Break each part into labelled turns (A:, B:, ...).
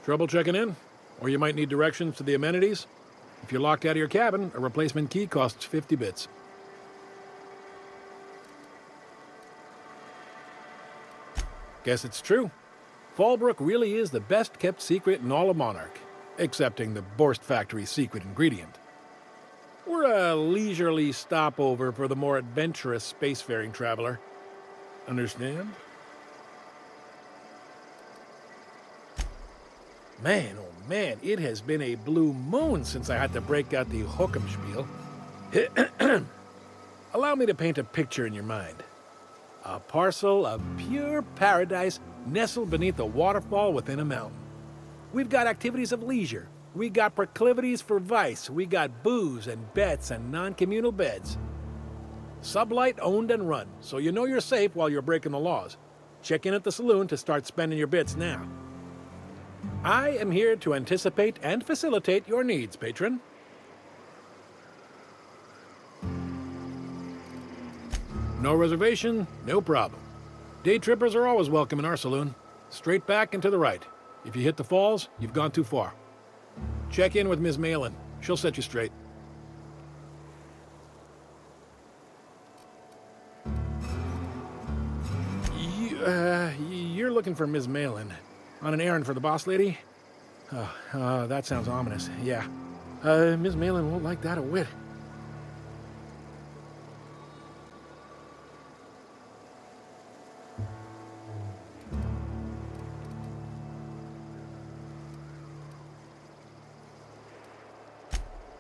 A: Trouble checking in? Or you might need directions to the amenities? If you're locked out of your cabin, a replacement key costs 50 bits. Guess it's true. Fallbrook really is the best-kept secret in all of Monarch, excepting the Borst Factory's secret ingredient. We're a leisurely stopover for the more adventurous spacefaring traveler. Understand? Man, oh man, it has been a blue moon since I had to break out the hook'em spiel. Allow me to paint a picture in your mind. A parcel of pure paradise nestled beneath a waterfall within a mountain. We've got activities of leisure. We got proclivities for vice. We got booze and bets and non-communal beds. Sublight owned and run, so you know you're safe while you're breaking the laws. Check in at the saloon to start spending your bits now. I am here to anticipate and facilitate your needs, patron. No reservation, no problem. Day trippers are always welcome in our saloon. Straight back and to the right. If you hit the falls, you've gone too far. Check in with Ms. Malin. She'll set you straight. You're looking for Ms. Malin. On an errand for the boss lady? That sounds ominous. Yeah. Ms. Malin won't like that a whit.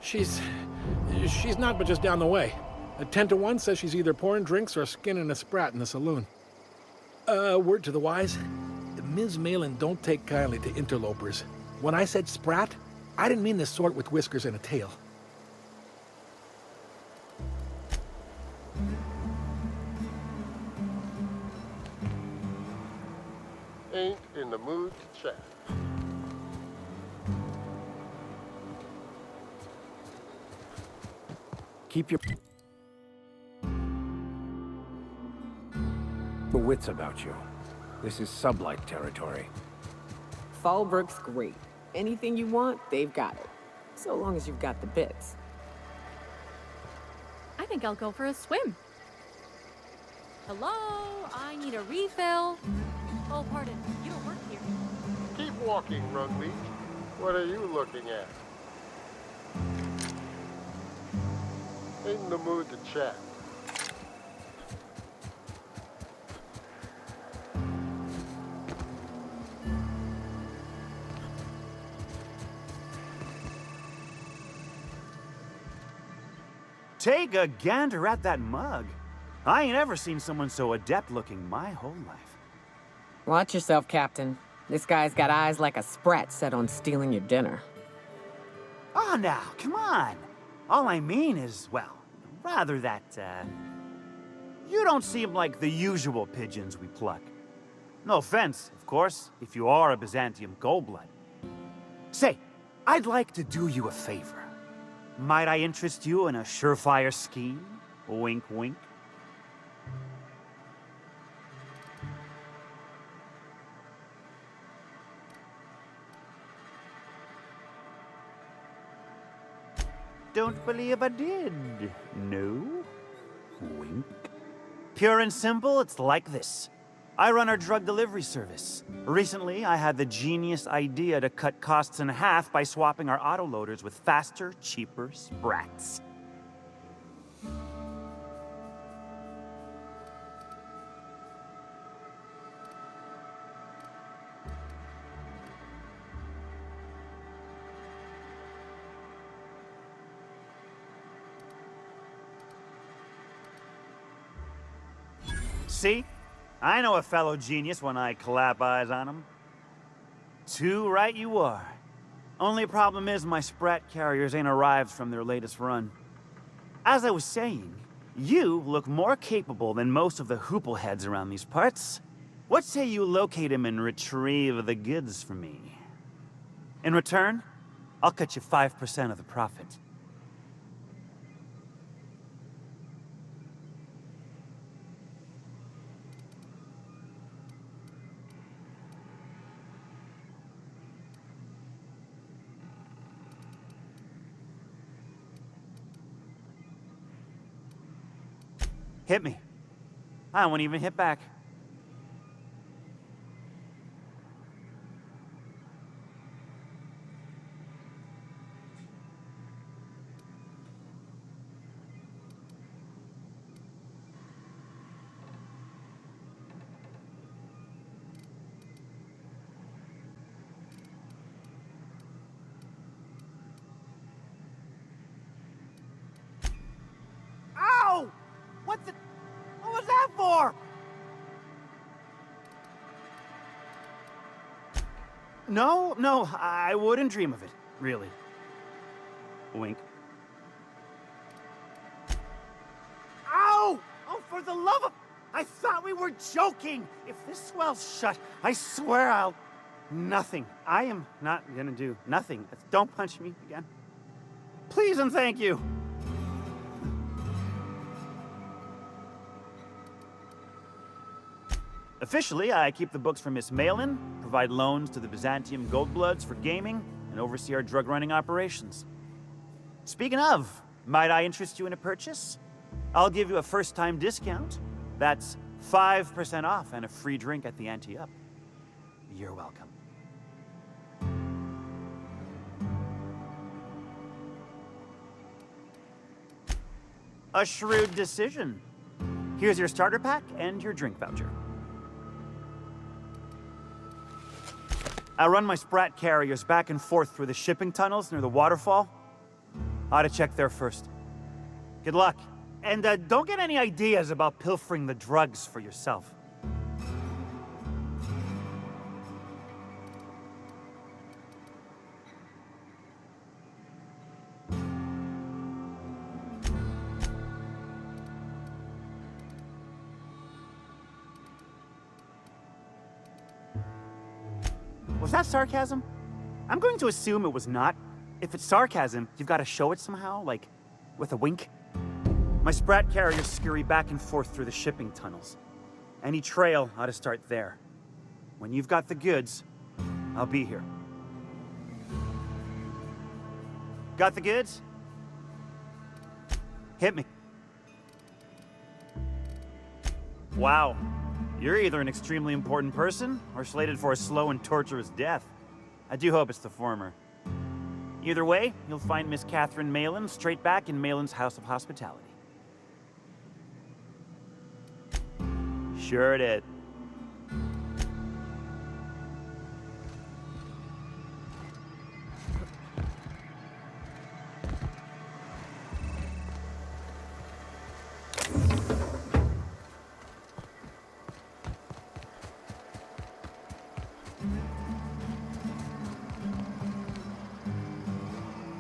A: She's not but just down the way. A 10 to 1 says she's either pouring drinks or skinning a sprat in the saloon. Word to the wise, Ms. Malin don't take kindly to interlopers. When I said sprat, I didn't mean the sort with whiskers and a tail.
B: Ain't in the mood to chat.
C: Keep your wits about you. This is sublight territory.
D: Fallbrook's great. Anything you want, they've got it. So long as you've got the bits.
E: I think I'll go for a swim. Hello? I need a refill. Oh, pardon. You don't work here.
B: Keep walking, Rugleek. What are you looking at? Ain't in the mood to chat.
F: Take a gander at that mug. I ain't ever seen someone so adept looking my whole life.
D: Watch yourself, Captain. This guy's got eyes like a sprat set on stealing your dinner.
F: Oh, now, come on. All I mean is, well, rather that, you don't seem like the usual pigeons we pluck. No offense, of course, if you are a Byzantium goldblood. Say, I'd like to do you a favor. Might I interest you in a surefire scheme? Wink, wink. Don't believe I did. No? Wink. Pure and simple, it's like this. I run our drug delivery service. Recently, I had the genius idea to cut costs in half by swapping our autoloaders with faster, cheaper sprats. See? I know a fellow genius when I clap eyes on him. Too right you are. Only problem is my sprat carriers ain't arrived from their latest run. As I was saying, you look more capable than most of the hoople heads around these parts. What say you locate him and retrieve the goods for me? In return, I'll cut you 5% of the profit. Hit me. I won't even hit back. Ow! What was that for? No, I wouldn't dream of it, really. Wink. Ow! Oh, for the love of... I thought we were joking! If this swell's shut, I swear I'll... Nothing. I am not gonna do nothing. Don't punch me again. Please and thank you. Officially, I keep the books for Miss Malin, provide loans to the Byzantium Goldbloods for gaming, and oversee our drug-running operations. Speaking of, might I interest you in a purchase? I'll give you a first-time discount. That's 5% off and a free drink at the ante up. You're welcome. A shrewd decision. Here's your starter pack and your drink voucher. I run my Sprat carriers back and forth through the shipping tunnels near the waterfall. Ought to check there first. Good luck. And don't get any ideas about pilfering the drugs for yourself. Was that sarcasm? I'm going to assume it was not. If it's sarcasm, you've got to show it somehow, like with a wink. My Sprat carriers scurry back and forth through the shipping tunnels. Any trail ought to start there. When you've got the goods, I'll be here. Got the goods? Hit me. Wow. You're either an extremely important person or slated for a slow and torturous death. I do hope it's the former. Either way, you'll find Miss Catherine Malin straight back in Malin's House of Hospitality. Sure did.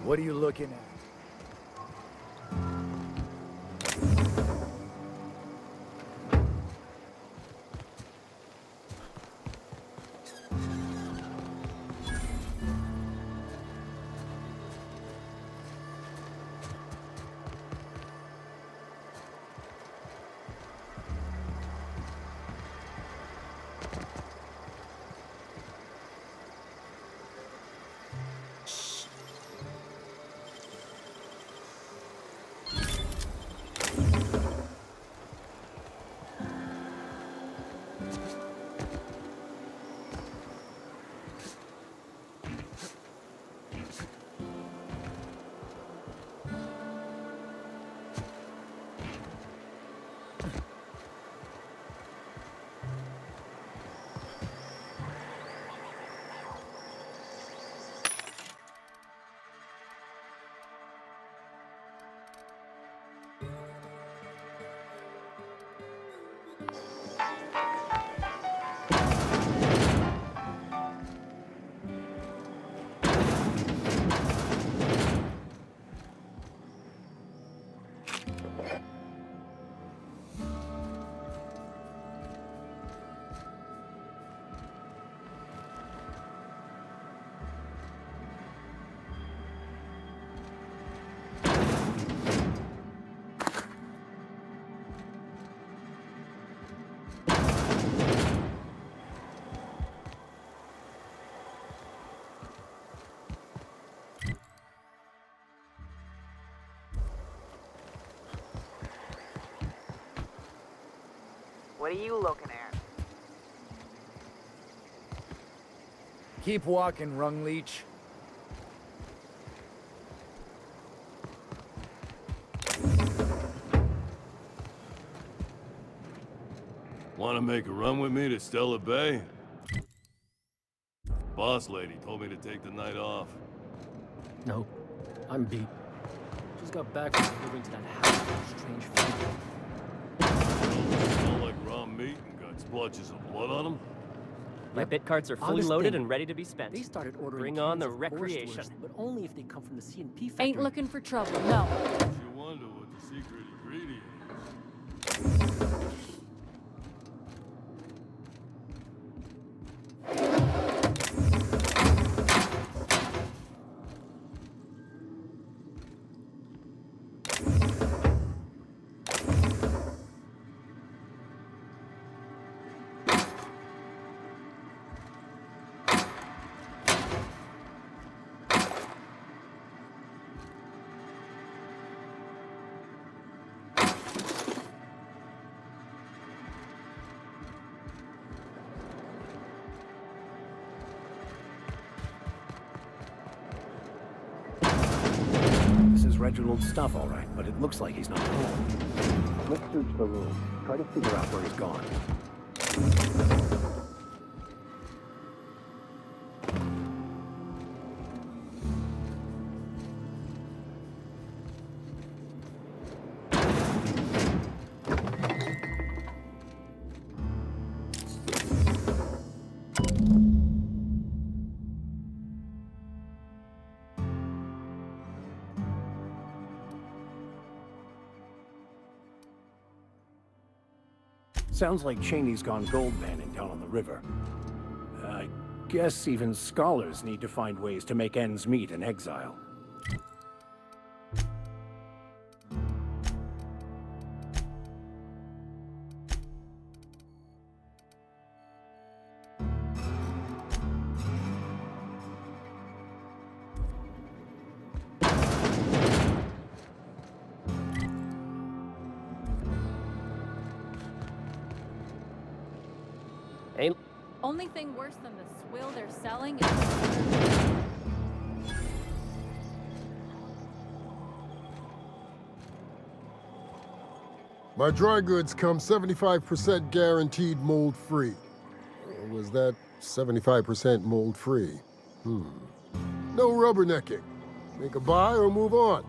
C: What are you looking at?
D: What are you looking at?
C: Keep walking, Rung Leech.
G: Want to make a run with me to Stella Bay? Boss lady told me to take the night off.
H: No, I'm beat. Just got back from delivering to that house with a strange family.
G: Smell like raw meat and got splotches of blood on them?
H: My bit carts are fully
I: Honest
H: loaded
I: thing.
H: and ready to be spent.
I: They started ordering
H: Bring on
I: cans
H: the
I: of
H: recreation.
I: Borscht Wurst, but only if they come from the C&P factory.
E: Ain't looking for trouble, no.
G: You wonder what the secret ingredient is.
C: This is Reginald's stuff, all right, but it looks like he's not home. Let's search the room. Try to figure out where he's gone. Sounds like Cheney's gone gold panning down on the river. I guess even scholars need to find ways to make ends meet in exile.
H: Ain't
E: Only thing worse than the swill they're selling is...
B: My dry goods come 75% guaranteed mold-free. Was that 75% mold-free? No rubbernecking. Make a buy or move on.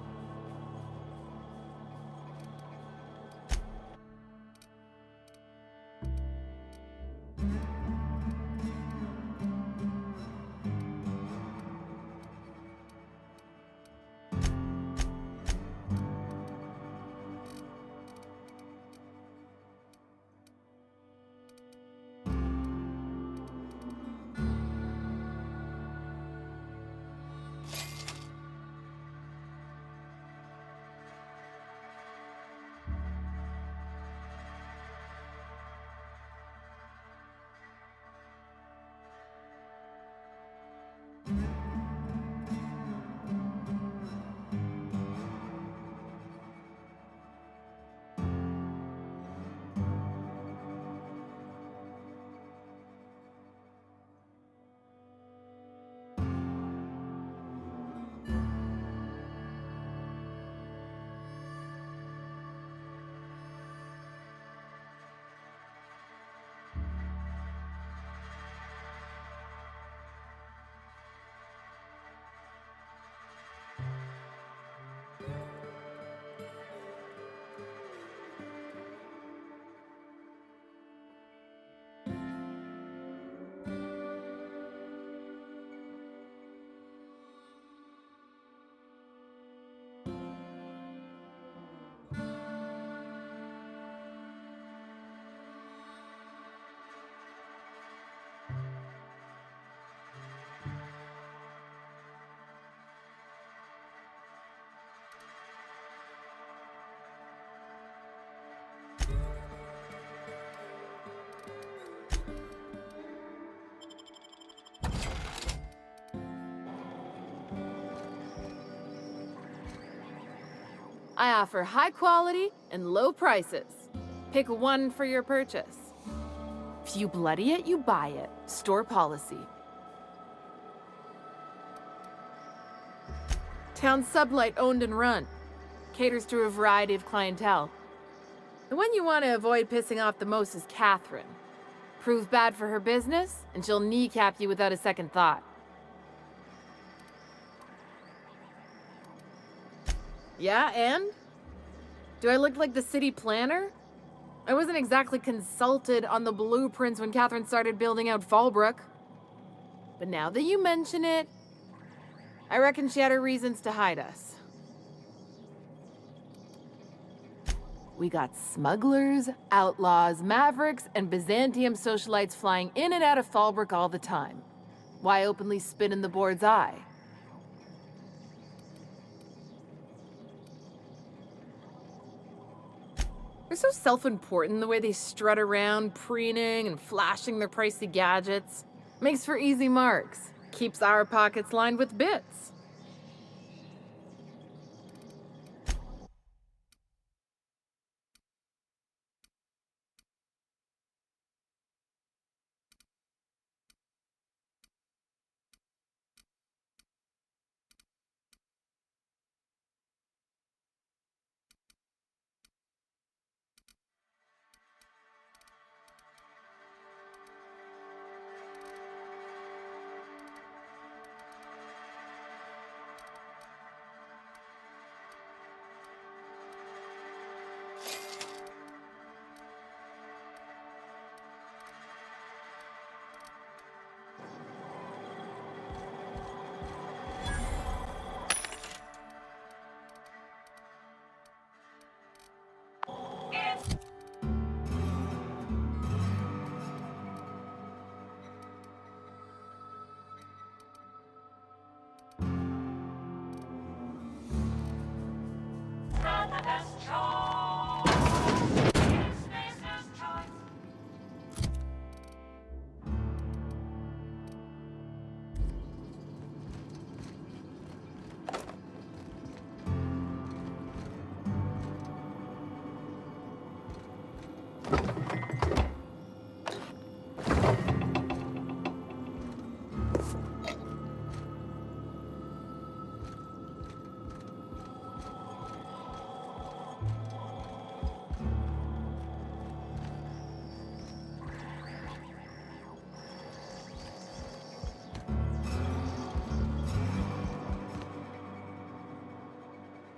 D: I offer high quality and low prices. Pick one for your purchase.
J: If you bloody it, you buy it. Store policy. Town sublight owned and run. Caters to a variety of clientele. The one you want to avoid pissing off the most is Catherine. Prove bad for her business, and she'll kneecap you without a second thought. Yeah, and? Do I look like the city planner? I wasn't exactly consulted on the blueprints when Catherine started building out Fallbrook. But now that you mention it, I reckon she had her reasons to hide us. We got smugglers, outlaws, mavericks, and Byzantium socialites flying in and out of Fallbrook all the time. Why openly spit in the board's eye? They're so self-important the way they strut around, preening and flashing their pricey gadgets. Makes for easy marks. Keeps our pockets lined with bits.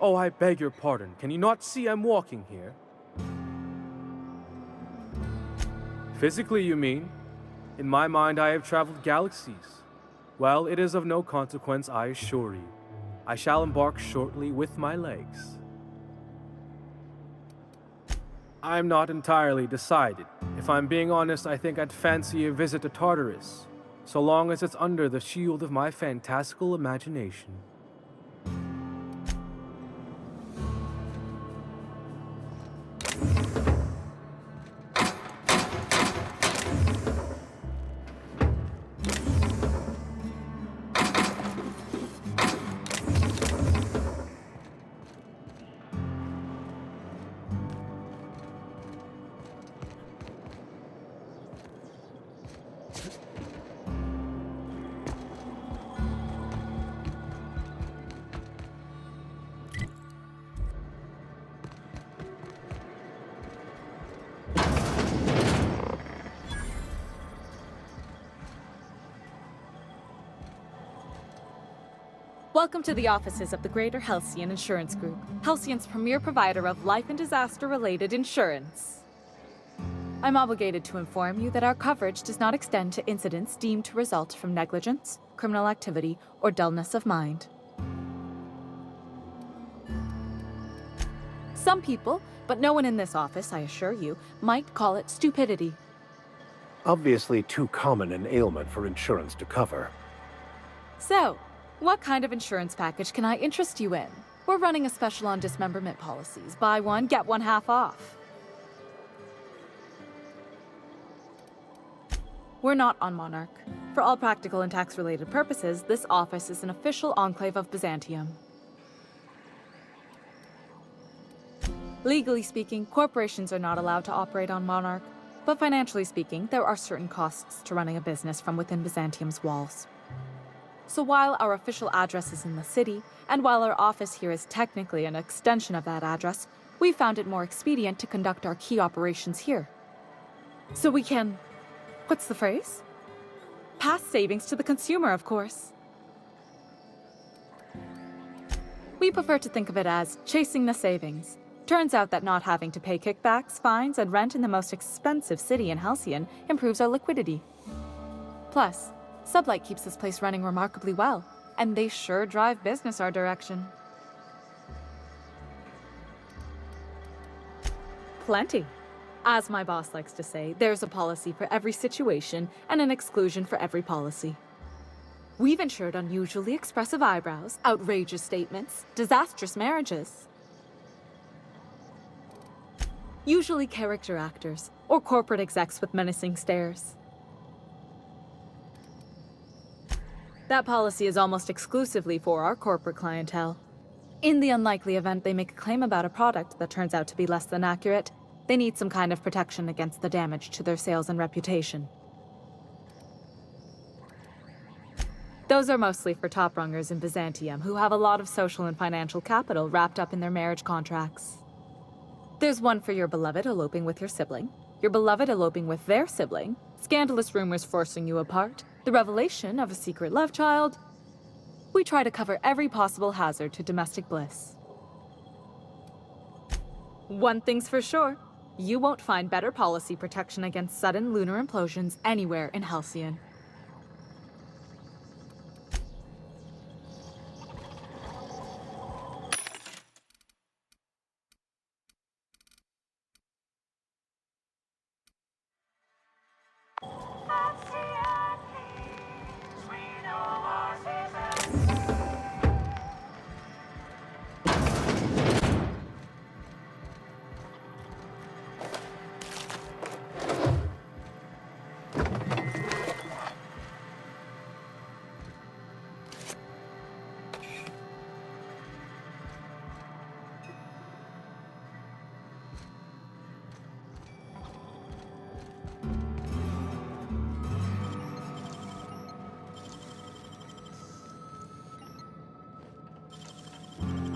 K: Oh, I beg your pardon. Can you not see I'm walking here? Physically, you mean? In my mind, I have traveled galaxies. Well, it is of no consequence, I assure you. I shall embark shortly with my legs. I'm not entirely decided. If I'm being honest, I think I'd fancy a visit to Tartarus, so long as it's under the shield of my fantastical imagination.
E: Welcome to the offices of the Greater Halcyon Insurance Group, Halcyon's premier provider of life and disaster-related insurance. I'm obligated to inform you that our coverage does not extend to incidents deemed to result from negligence, criminal activity, or dullness of mind. Some people, but no one in this office, I assure you, might call it stupidity.
C: Obviously too common an ailment for insurance to cover.
E: So, what kind of insurance package can I interest you in? We're running a special on dismemberment policies. Buy one, get one half off. We're not on Monarch. For all practical and tax-related purposes, this office is an official enclave of Byzantium. Legally speaking, corporations are not allowed to operate on Monarch. But financially speaking, there are certain costs to running a business from within Byzantium's walls. So while our official address is in the city, and while our office here is technically an extension of that address, we found it more expedient to conduct our key operations here. So we can... what's the phrase? Pass savings to the consumer, of course. We prefer to think of it as chasing the savings. Turns out that not having to pay kickbacks, fines, and rent in the most expensive city in Halcyon improves our liquidity. Plus, Sublight keeps this place running remarkably well, and they sure drive business our direction. Plenty. As my boss likes to say, there's a policy for every situation and an exclusion for every policy. We've insured unusually expressive eyebrows, outrageous statements, disastrous marriages. Usually character actors, or corporate execs with menacing stares. That policy is almost exclusively for our corporate clientele. In the unlikely event they make a claim about a product that turns out to be less than accurate, they need some kind of protection against the damage to their sales and reputation. Those are mostly for top-rungers in Byzantium who have a lot of social and financial capital wrapped up in their marriage contracts. There's one for your beloved eloping with your sibling, your beloved eloping with their sibling, scandalous rumors forcing you apart, the revelation of a secret love child. We try to cover every possible hazard to domestic bliss. One thing's for sure, you won't find better policy protection against sudden lunar implosions anywhere in Halcyon.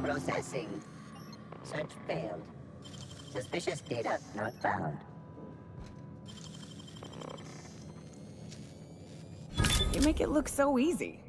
L: Processing. Search failed. Suspicious data not found.
D: You make it look so easy.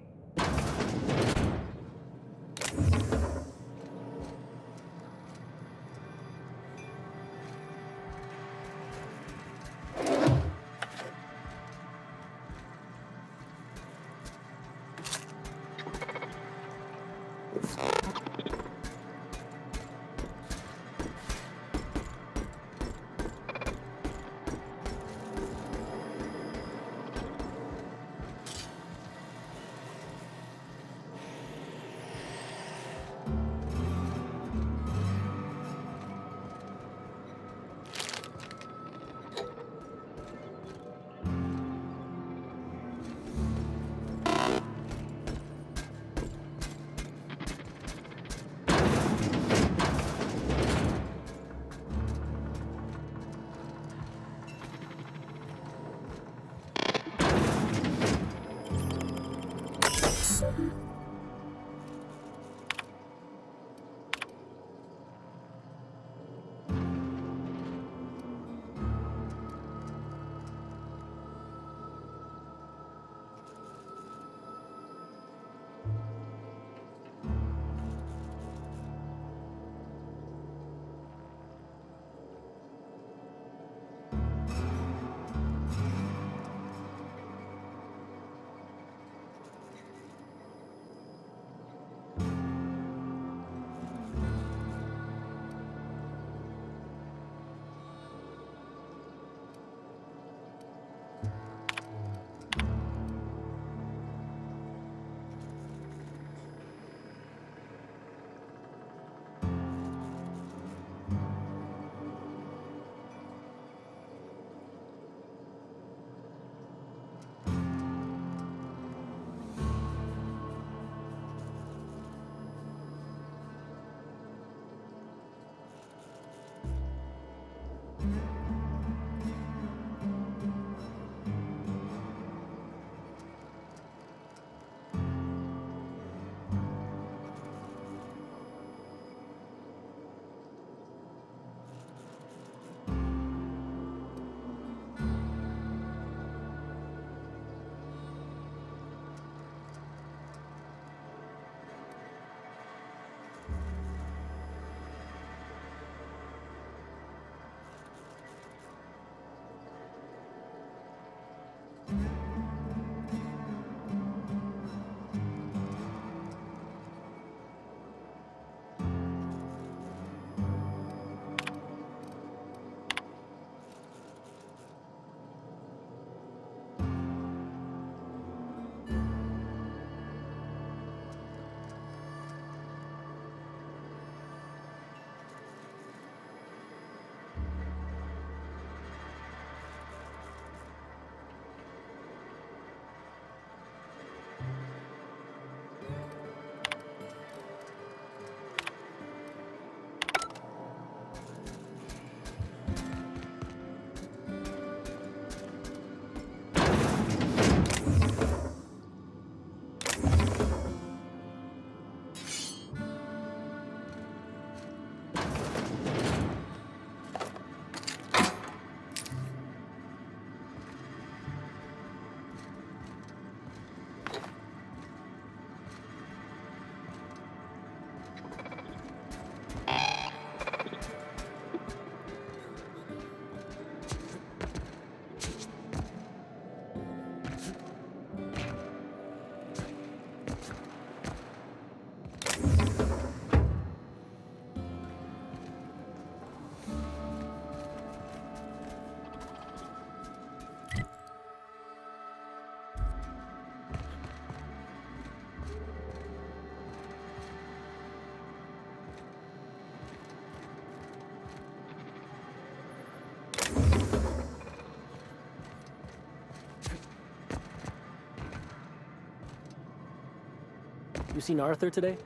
H: You seen Arthur today?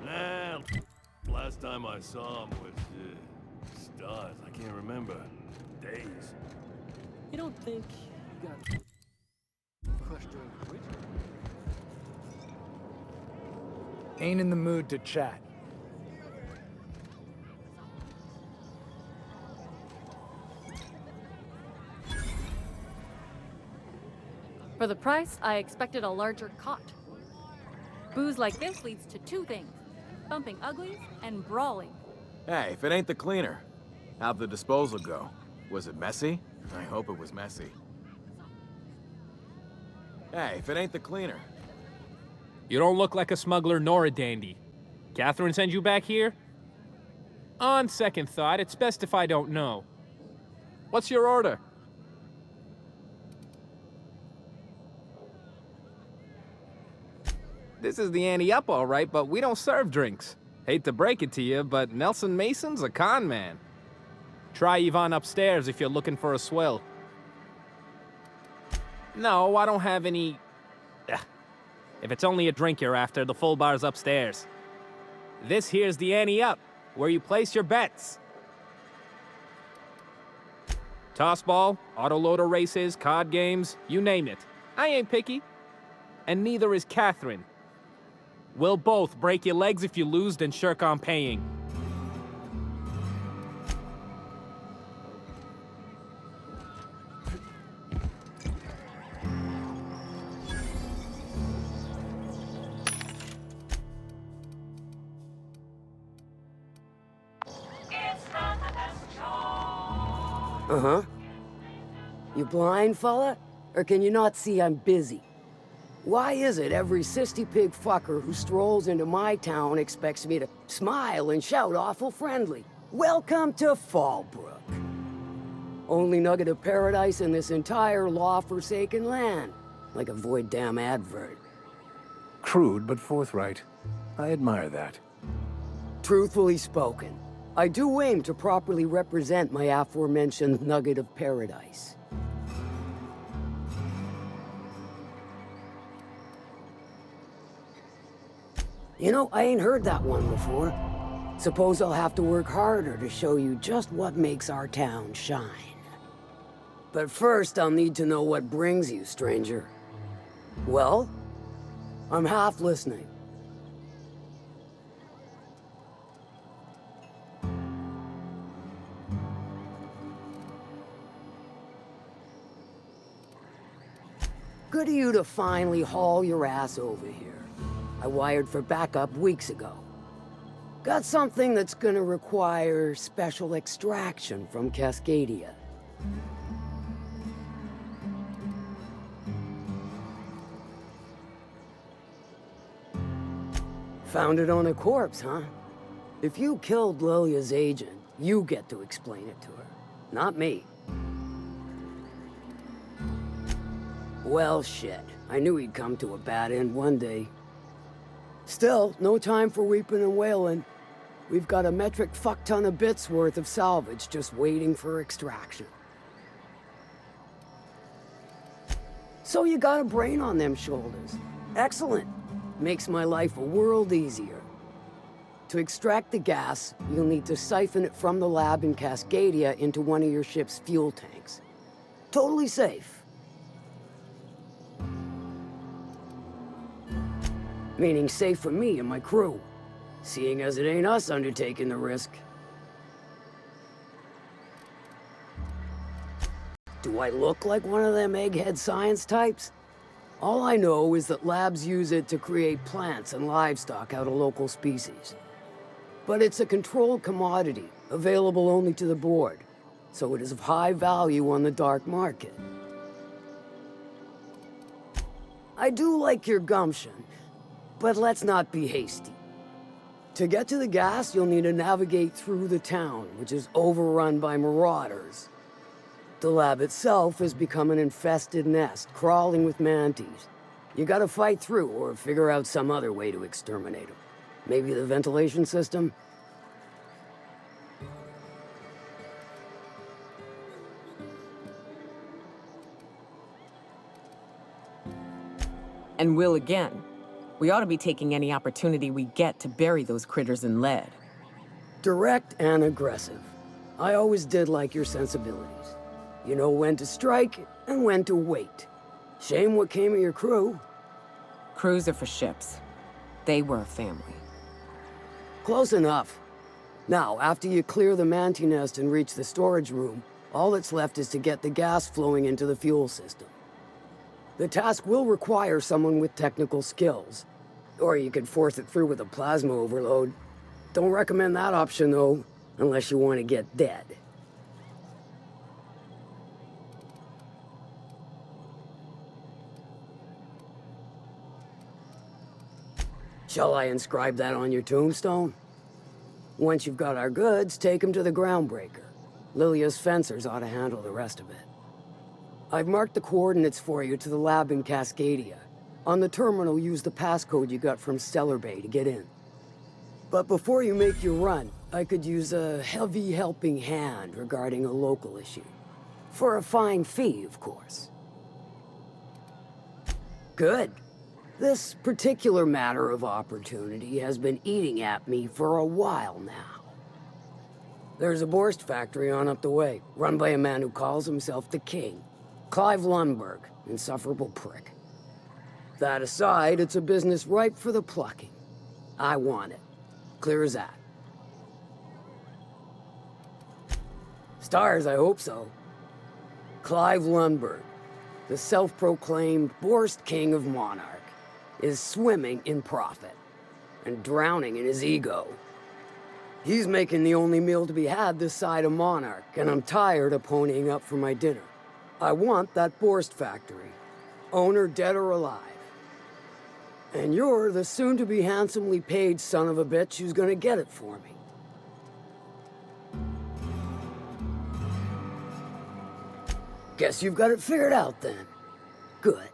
G: Nah, last time I saw him was, stars. I can't remember. Days.
H: You don't think you got crushed during the bridge?
M: Ain't in the mood to chat.
E: For the price, I expected a larger cot. Booze like this leads to two things: bumping uglies and brawling.
N: Hey, if it ain't the cleaner, how'd the disposal go? Was it messy? I hope it was messy. Hey, if it ain't the cleaner.
O: You don't look like a smuggler nor a dandy. Catherine send you back here? On second thought, it's best if I don't know. What's your order? This is the ante up, all right, but we don't serve drinks. Hate to break it to you, but Nelson Mason's a con man. Try Yvonne upstairs if you're looking for a swill. No, I don't have any... Ugh. If it's only a drink you're after, the full bar's upstairs. This here's the ante up, where you place your bets. Tossball, autoloader races, card games, you name it. I ain't picky. And neither is Catherine. We'll both break your legs if you lose, then shirk on paying.
P: Uh-huh. You blind, fella? Or can you not see I'm busy? Why is it every sissy pig fucker who strolls into my town expects me to smile and shout awful friendly? Welcome to Fallbrook. Only nugget of paradise in this entire law-forsaken land. Like a void damn advert.
C: Crude but forthright. I admire that.
P: Truthfully spoken, I do aim to properly represent my aforementioned nugget of paradise. You know, I ain't heard that one before. Suppose I'll have to work harder to show you just what makes our town shine. But first, I'll need to know what brings you, stranger. Well, I'm half listening. Good of you to finally haul your ass over here. I wired for backup weeks ago. Got something that's gonna require special extraction from Cascadia. Found it on a corpse, huh? If you killed Lilia's agent, you get to explain it to her, not me. Well, shit. I knew he'd come to a bad end one day. Still, no time for weeping and wailing. We've got a metric fuck-ton of bits worth of salvage just waiting for extraction. So you got a brain on them shoulders. Excellent. Makes my life a world easier. To extract the gas, you'll need to siphon it from the lab in Cascadia into one of your ship's fuel tanks. Totally safe. Meaning safe for me and my crew, seeing as it ain't us undertaking the risk. Do I look like one of them egghead science types? All I know is that labs use it to create plants and livestock out of local species. But it's a controlled commodity, available only to the board, so it is of high value on the dark market. I do like your gumption, but let's not be hasty. To get to the gas, you'll need to navigate through the town, which is overrun by marauders. The lab itself has become an infested nest, crawling with mantis. You gotta fight through or figure out some other way to exterminate them. Maybe the ventilation system?
D: And will again. We ought to be taking any opportunity we get to bury those critters in lead.
P: Direct and aggressive. I always did like your sensibilities. You know when to strike and when to wait. Shame what came of your crew.
D: Crews are for ships. They were a family.
P: Close enough. Now, after you clear the manti nest and reach the storage room, all that's left is to get the gas flowing into the fuel system. The task will require someone with technical skills. Or you could force it through with a plasma overload. Don't recommend that option, though, unless you want to get dead. Shall I inscribe that on your tombstone? Once you've got our goods, take them to the groundbreaker. Lilia's fencers ought to handle the rest of it. I've marked the coordinates for you to the lab in Cascadia. On the terminal, use the passcode you got from Stellar Bay to get in. But before you make your run, I could use a heavy helping hand regarding a local issue. For a fine fee, of course. Good. This particular matter of opportunity has been eating at me for a while now. There's a Borst factory on up the way, run by a man who calls himself the King. Clive Lundberg, insufferable prick. That aside, it's a business ripe for the plucking. I want it. Clear as that. Stars, I hope so. Clive Lundberg, the self-proclaimed Borst King of Monarch, is swimming in profit and drowning in his ego. He's making the only meal to be had this side of Monarch, and I'm tired of ponying up for my dinner. I want that Borst factory, owner dead or alive. And you're the soon-to-be handsomely paid son of a bitch who's gonna get it for me. Guess you've got it figured out then. Good.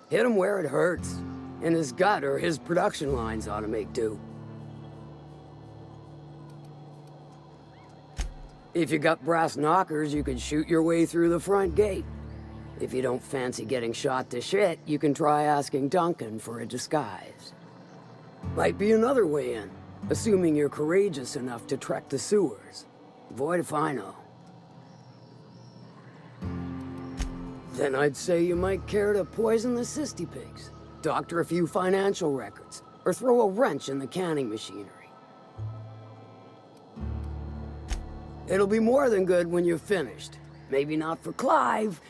P: Hit him where it hurts. In his gut or his production lines ought to make do. If you got brass knockers, you can shoot your way through the front gate. If you don't fancy getting shot to shit, you can try asking Duncan for a disguise. Might be another way in, assuming you're courageous enough to trek the sewers. Void if I know. Then I'd say you might care to poison the Ssd pigs, doctor a few financial records, or throw a wrench in the canning machinery. It'll be more than good when you're finished. Maybe not for Clive,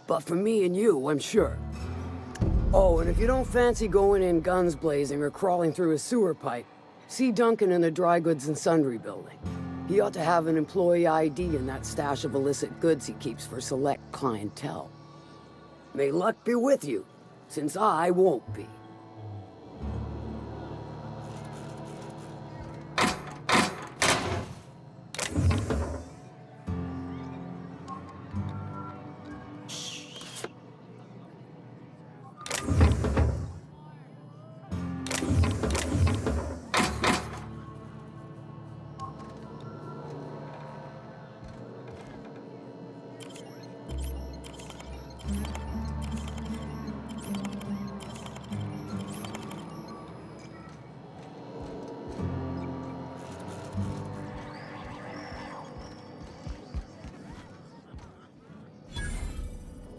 P: but for me and you, I'm sure. Oh, and if you don't fancy going in guns blazing or crawling through a sewer pipe, see Duncan in the dry goods and sundry building. He ought to have an employee ID in that stash of illicit goods he keeps for select clientele. May luck be with you, since I won't be.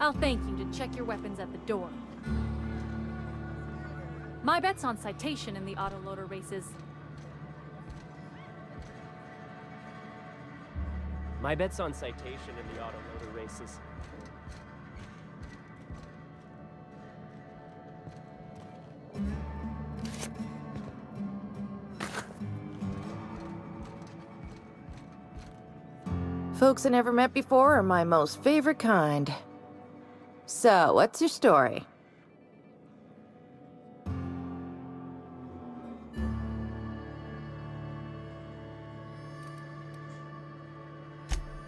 E: I'll thank you to check your weapons at the door. My bet's on citation in the autoloader races.
I: My bet's on citation in the autoloader races.
Q: Folks I never met before are my most favorite kind. So, what's your story?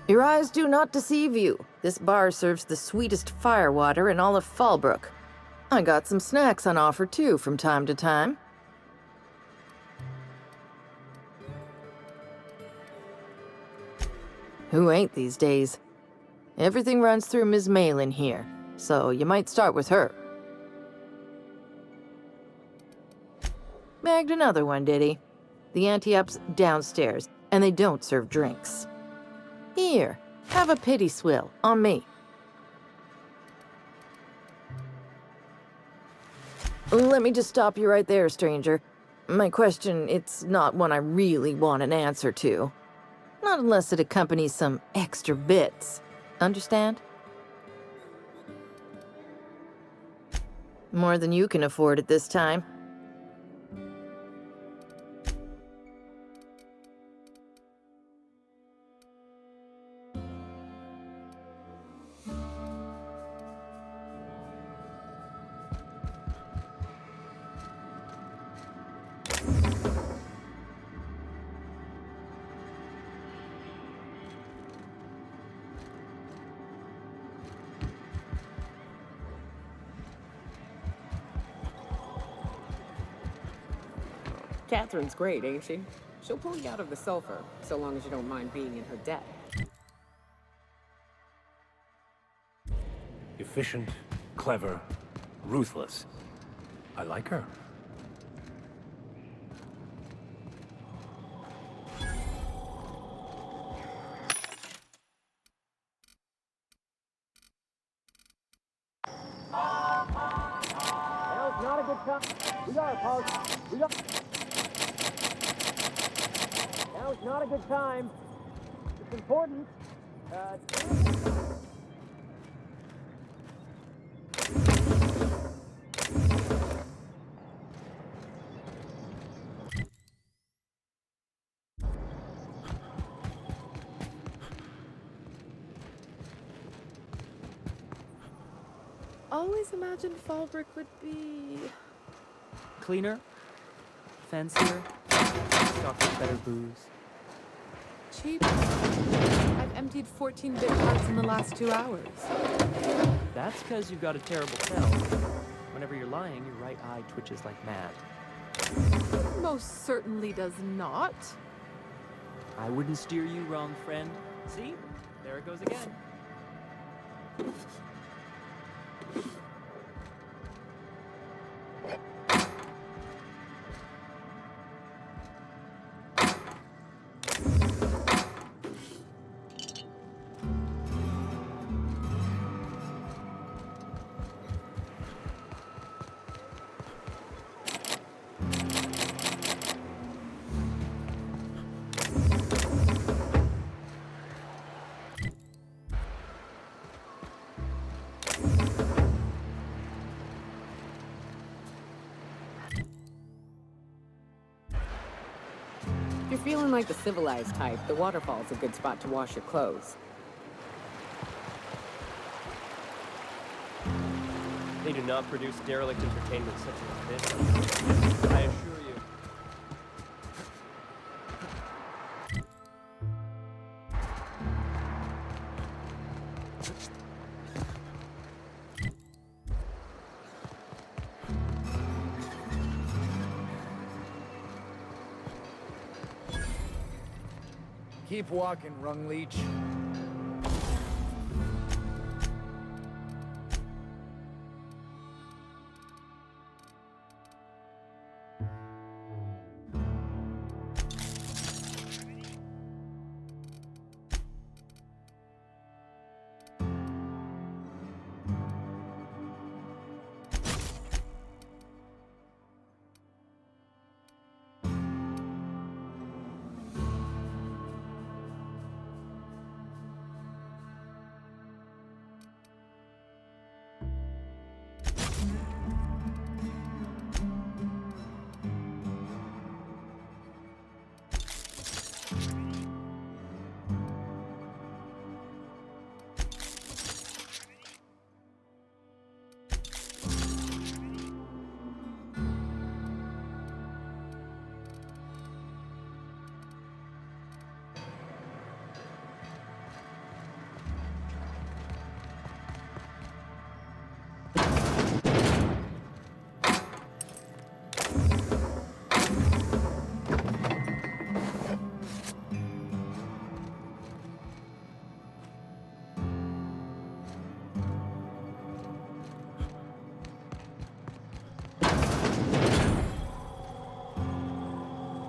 Q: Your eyes do not deceive you. This bar serves the sweetest firewater in all of Fallbrook. I got some snacks on offer too from time to time. Who ain't these days? Everything runs through Ms. Malin here, so you might start with her. snagged another one, did he? The anti-up's downstairs, and they don't serve drinks. Here, have a pity swill on me. Let me just stop you right there, stranger. My question, it's not one I really want an answer to. Not unless it accompanies some extra bits. Understand? More than you can afford at this time.
D: Catherine's great, ain't she? She'll pull you out of the sulfur, so long as you don't mind being in her debt.
C: Efficient, clever, ruthless. I like her.
I: Now's not a good time. We got it, Paul. We got. Now's not a good time. It's important.
J: Always imagined Fallbrook would be...
I: Cleaner, fancier, stocked with better booze.
J: cheap. I've emptied 14-bit carts in the last 2 hours.
I: That's because you've got a terrible tell. Whenever you're lying, your right eye twitches like mad.
J: It most certainly does not.
I: I wouldn't steer you wrong, friend. See? There it goes again.
D: If you're feeling like the civilized type, the waterfall's a good spot to wash your clothes.
I: They do not produce derelict entertainment such as this, I assure you.
M: Keep walking, Rung Leech.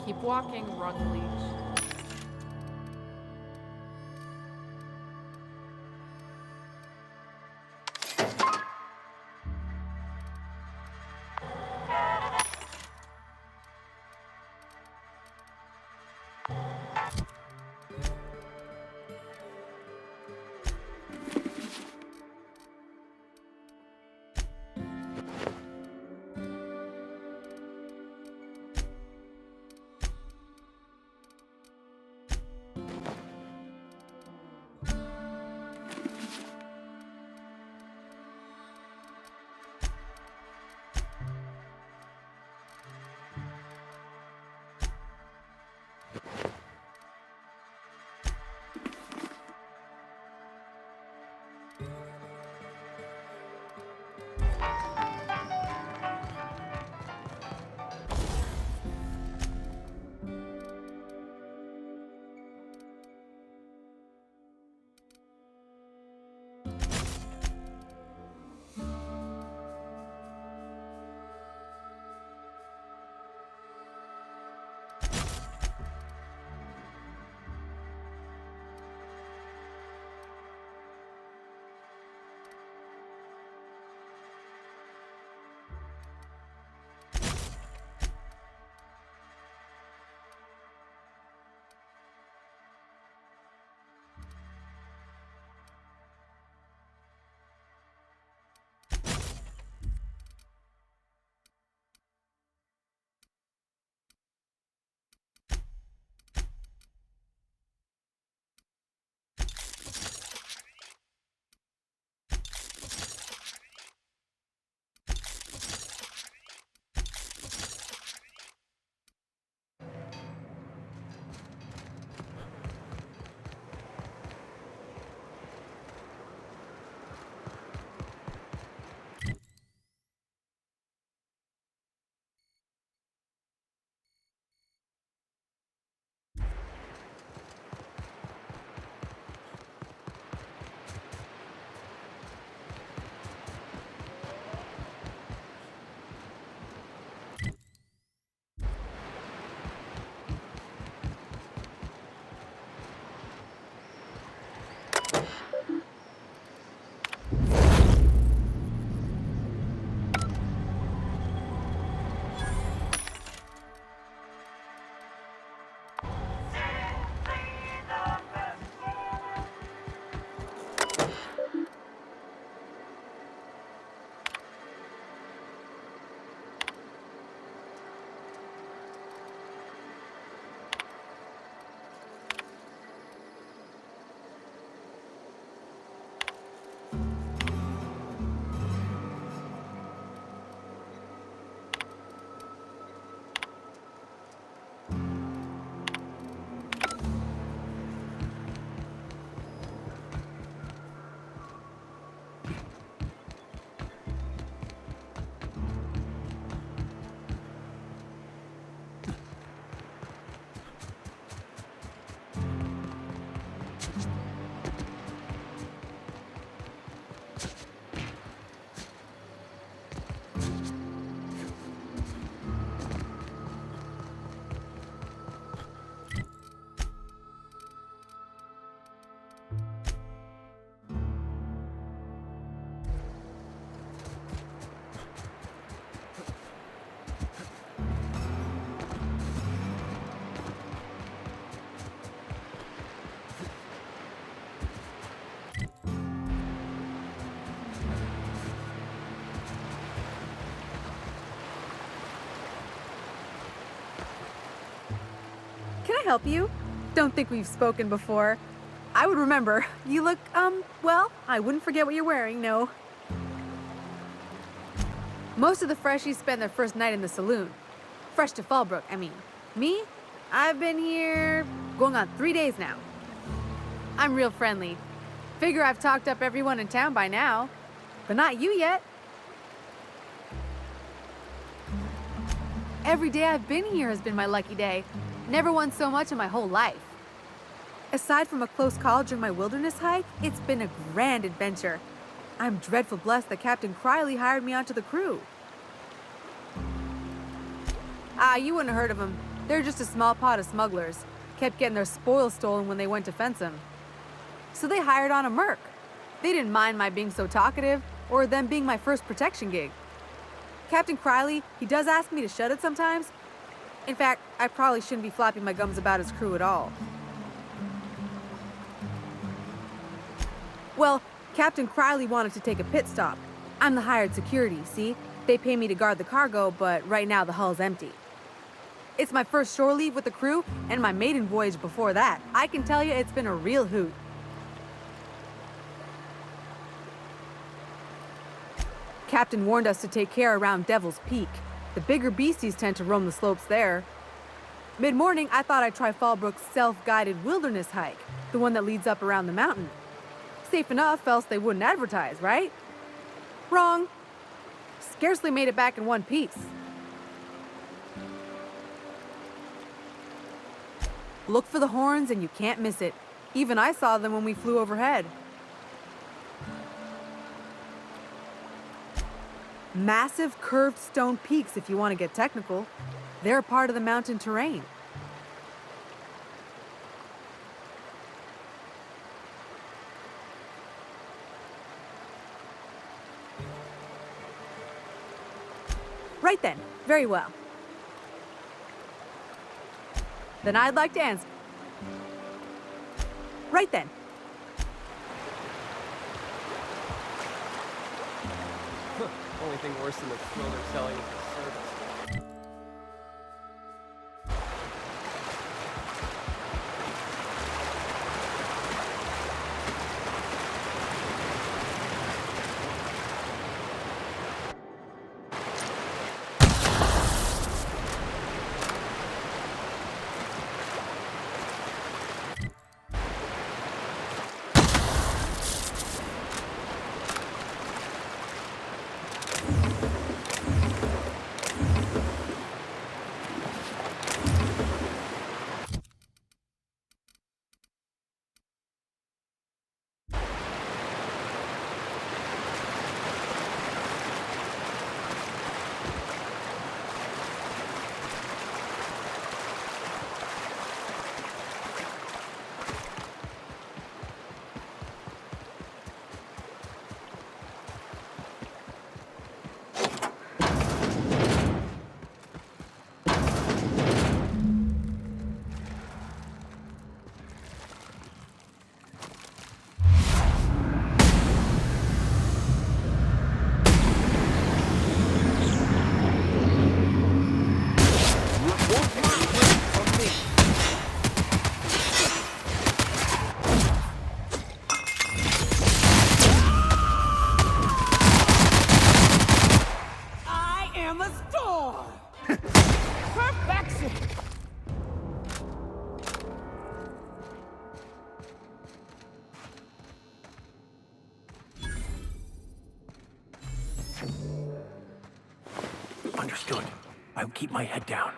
J: Keep walking, rung leech.
R: Can I help you? Don't think we've spoken before. I would remember. You look, well, I wouldn't forget what you're wearing, no. Most of the freshies spend their first night in the saloon. Fresh to Fallbrook, I mean. Me? I've been here going on 3 days now. I'm real friendly. Figure I've talked up everyone in town by now. But not you yet. Every day I've been here has been my lucky day. Never won so much in my whole life. Aside from a close call during my wilderness hike, it's been a grand adventure. I'm dreadful blessed that Captain Criley hired me onto the crew. Ah, you wouldn't have heard of him. They're just a small pot of smugglers. Kept getting their spoils stolen when they went to fence them. So they hired on a merc. They didn't mind my being so talkative, or them being my first protection gig. Captain Criley, he does ask me to shut it sometimes. In fact, I probably shouldn't be flapping my gums about his crew at all. Well, Captain Criley wanted to take a pit stop. I'm the hired security, see? They pay me to guard the cargo, but right now the hull's empty. It's my first shore leave with the crew, and my maiden voyage before that. I can tell you it's been a real hoot. Captain warned us to take care around Devil's Peak. The bigger beasties tend to roam the slopes there. Mid-morning, I thought I'd try Fallbrook's self-guided wilderness hike, the one that leads up around the mountain. Safe enough, else they wouldn't advertise, right? Wrong. Scarcely made it back in one piece. Look for the horns and you can't miss it. Even I saw them when we flew overhead. Massive curved stone peaks, if you want to get technical. They're a part of the mountain terrain. Right then. Very well. Then I'd like to answer. Right then.
I: Only thing worse than the thrill they're selling is the service.
C: Understood. I'll keep my head down.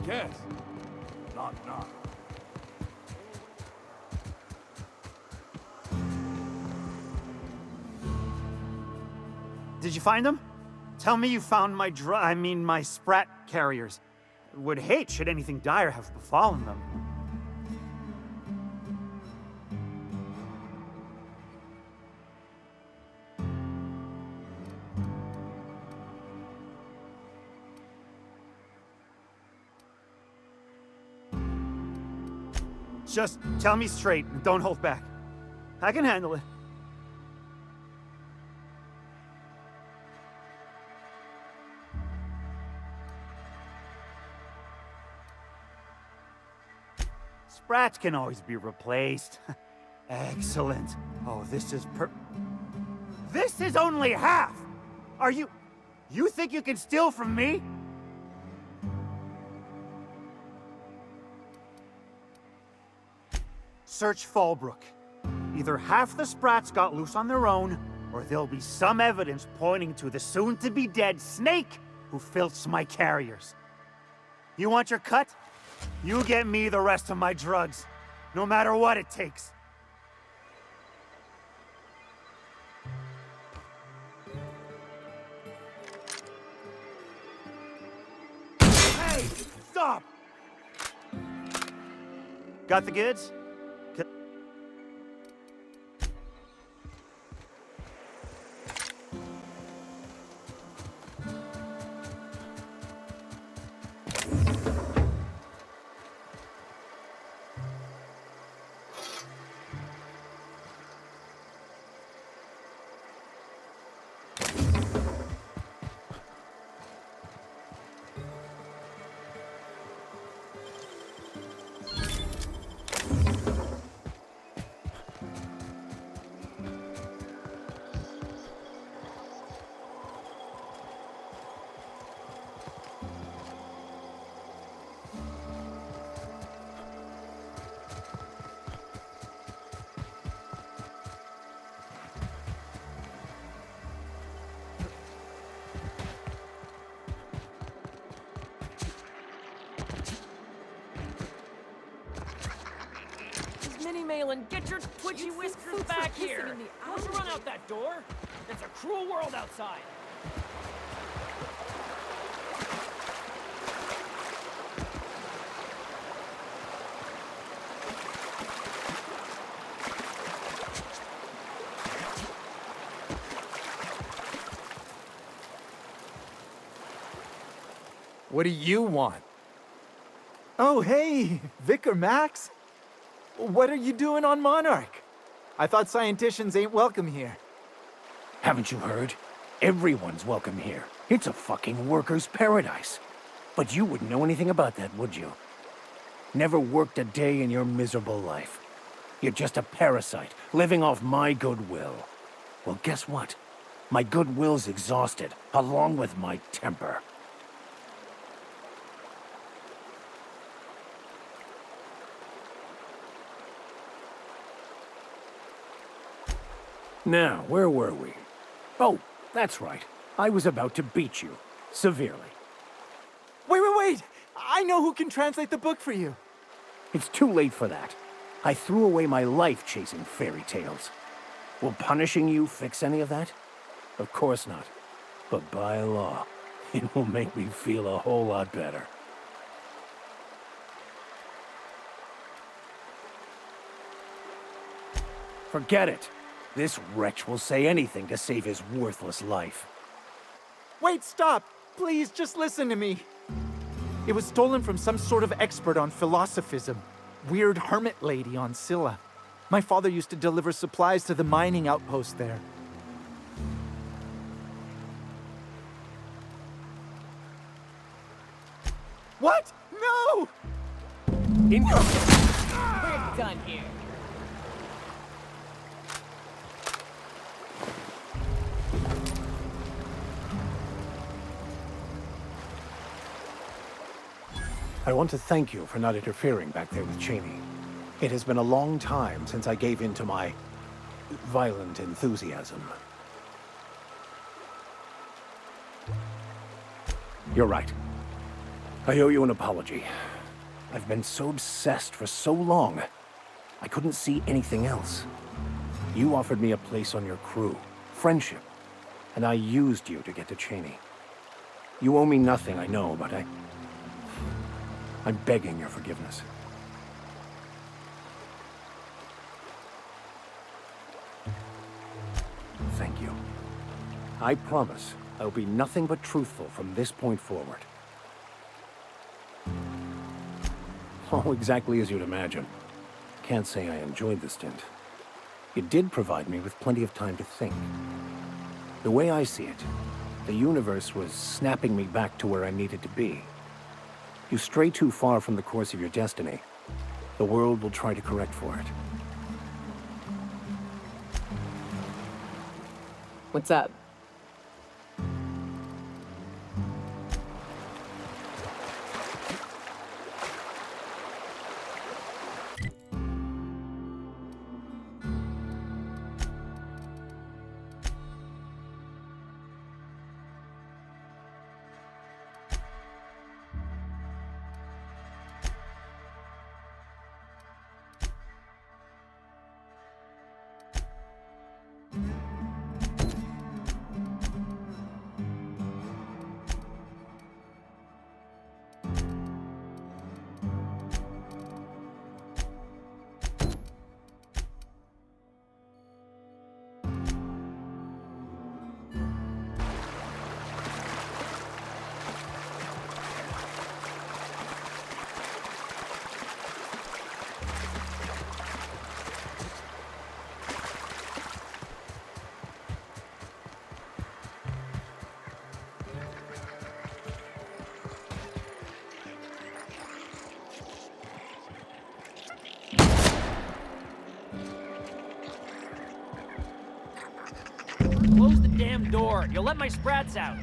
G: guess. Knock, knock.
F: Did you find them? Tell me you found my Sprat carriers. Would hate should anything dire have befallen them. Just tell me straight and don't hold back. I can handle it. Sprats can always be replaced. Excellent. Oh, this is only half! Are you think you can steal from me? Search Fallbrook. Either half the Sprats got loose on their own, or there'll be some evidence pointing to the soon-to-be-dead snake who filched my carriers. You want your cut? You get me the rest of my drugs, no matter what it takes. Hey, stop! Got the goods?
I: Minnie Malin, get your twitchy whiskers back here! Don't you run out that door? It's a cruel world outside!
M: What do you want? Oh, hey, Vicar Max. What are you doing on Monarch? I thought scienticians ain't welcome here.
C: Haven't you heard? Everyone's welcome here. It's a fucking worker's paradise. But you wouldn't know anything about that, would you? Never worked a day in your miserable life. You're just a parasite, living off my goodwill. Well, guess what? My goodwill's exhausted, along with my temper. Now, where were we? Oh, that's right. I was about to beat you. Severely.
M: Wait! I know who can translate the book for you.
C: It's too late for that. I threw away my life chasing fairy tales. Will punishing you fix any of that? Of course not. But by law, it will make me feel a whole lot better. Forget it. This wretch will say anything to save his worthless life.
M: Wait, stop! Please, just listen to me. It was stolen from some sort of expert on philosophism. Weird hermit lady on Scylla. My father used to deliver supplies to the mining outpost there. What? No!
I: We're done here.
C: I want to thank you for not interfering back there with Cheney. It has been a long time since I gave in to my violent enthusiasm. You're right. I owe you an apology. I've been so obsessed for so long, I couldn't see anything else. You offered me a place on your crew, friendship, and I used you to get to Cheney. You owe me nothing, I know, but I'm begging your forgiveness. Thank you. I promise I'll be nothing but truthful from this point forward. Oh, exactly as you'd imagine. Can't say I enjoyed the stint. It did provide me with plenty of time to think. The way I see it, the universe was snapping me back to where I needed to be. You stray too far from the course of your destiny, the world will try to correct for it.
D: What's up?
I: Close the damn door. You'll let my sprats out.